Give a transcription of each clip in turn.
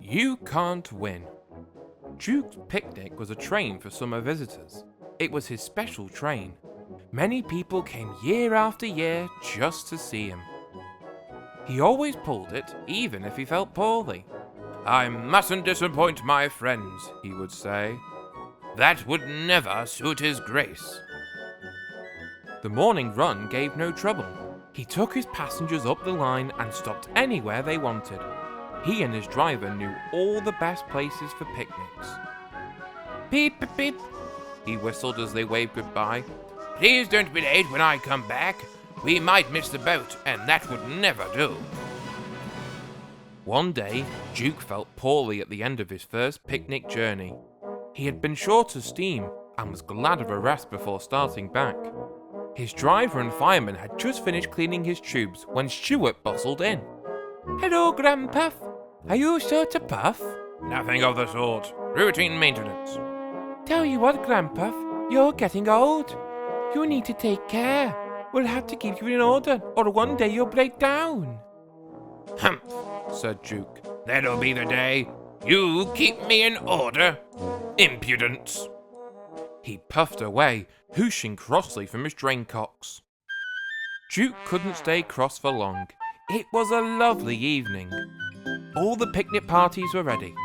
You can't win. Duke's picnic was a train for summer visitors. It was his special train. Many people came year after year just to see him. He always pulled it, even if he felt poorly. "I mustn't disappoint my friends," he would say. "That would never suit his grace." The morning run gave no trouble. He took his passengers up the line and stopped anywhere they wanted. He and his driver knew all the best places for picnics. "Beep, beep, beep," he whistled as they waved goodbye. "Please don't be late when I come back. We might miss the boat, and that would never do." One day, Duke felt poorly at the end of his first picnic journey. He had been short of steam and was glad of a rest before starting back. His driver and fireman had just finished cleaning his tubes when Stuart bustled in. "Hello, Grandpuff. Are you short of puff?" "Nothing of the sort. Routine maintenance." "Tell you what, Grandpuff, you're getting old. You need to take care. We'll have to keep you in order, or one day you'll break down." "Humph," said Duke. "That'll be the day. You keep me in order. Impudence." He puffed away, hooshing crossly from his draincocks. Duke couldn't stay cross for long. It was a lovely evening. All the picnic parties were ready.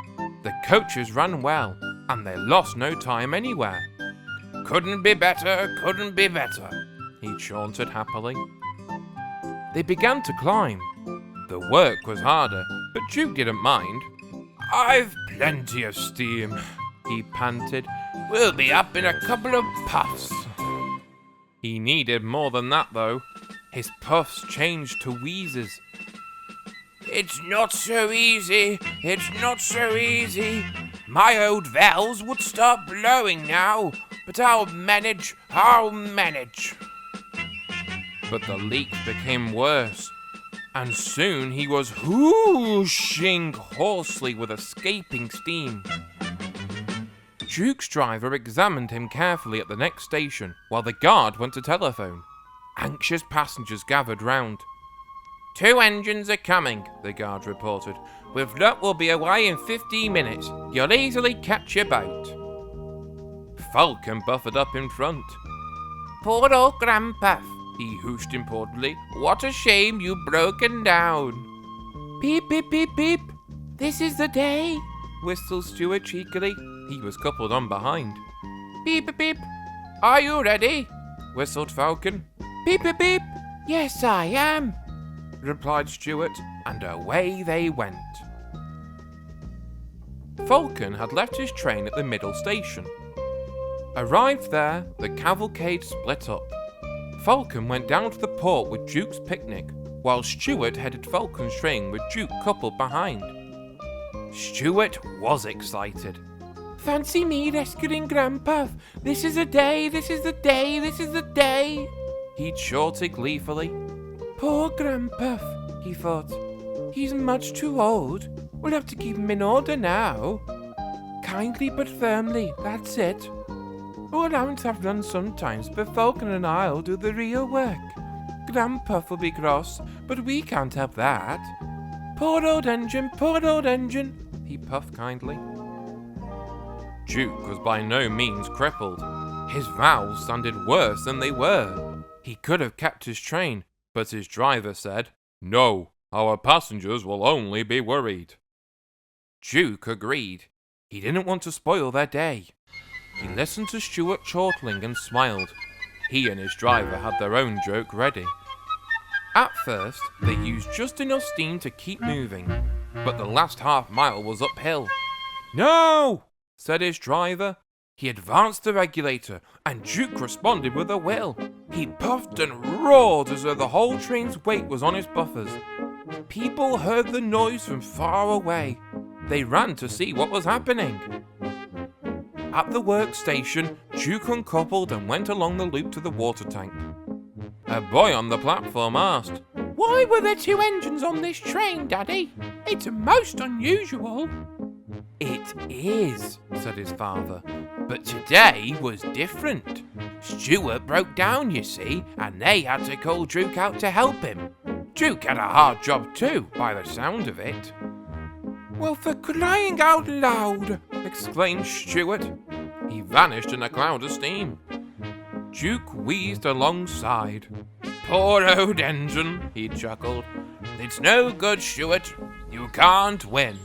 The coaches ran well, and they lost no time anywhere. "Couldn't be better, couldn't be better," he chaunted happily. They began to climb. The work was harder, but Duke didn't mind. "I've plenty of steam," he panted. "We'll be up in a couple of puffs." He needed more than that, though. His puffs changed to wheezes. "It's not so easy, it's not so easy. My old valves would start blowing now, but I'll manage. But the leaks became worse, and soon he was whooshing hoarsely with escaping steam. Duke's driver examined him carefully at the next station, while the guard went to telephone. Anxious passengers gathered round. "2 engines are coming," the guard reported. "With luck, we'll be away in 15 minutes. You'll easily catch your boat." Falcon buffered up in front. "Poor old Grandpuff," he hooshed importantly. "What a shame you've broken down." "Beep, beep, beep, beep. This is the day," whistled Stuart cheekily. He was coupled on behind. "Beep, beep, beep. Are you ready?" whistled Falcon. "Beep, beep, beep. Yes, I am," replied Stuart, and away they went. Falcon had left his train at the middle station. Arrived there, the cavalcade split up. Falcon went down to the port with Duke's picnic, while Stuart headed Falcon's train with Duke coupled behind. Stuart was excited. "Fancy me rescuing Grandpuff. This is the day, this is the day, this is the day," he chortled gleefully. "Poor Grandpuff," he thought. "He's much too old. We'll have to keep him in order now. Kindly but firmly, that's it. All rounds have run sometimes, but Falcon and I'll do the real work. Grandpuff will be cross, but we can't help that. Poor old engine, he puffed kindly. Duke was by no means crippled. His valves sounded worse than they were. He could have kept his train, but his driver said, "No, our passengers will only be worried." Duke agreed. He didn't want to spoil their day. He listened to Stuart chortling and smiled. He and his driver had their own joke ready. At first, they used just enough steam to keep moving, but the last half mile was uphill. "No!" said his driver. He advanced the regulator, and Duke responded with a will. He puffed and roared as though the whole train's weight was on his buffers. People heard the noise from far away. They ran to see what was happening. At the workstation, Duke uncoupled and went along the loop to the water tank. A boy on the platform asked, "Why were there 2 engines on this train, Daddy? It's most unusual." "It is," said his father, "but today was different. Stuart broke down, you see, and they had to call Duke out to help him. Duke had a hard job too, by the sound of it." Well, for crying out loud, exclaimed Stuart. He vanished in a cloud of steam. Duke wheezed alongside. Poor old engine, he chuckled. It's no good, Stuart. You can't win.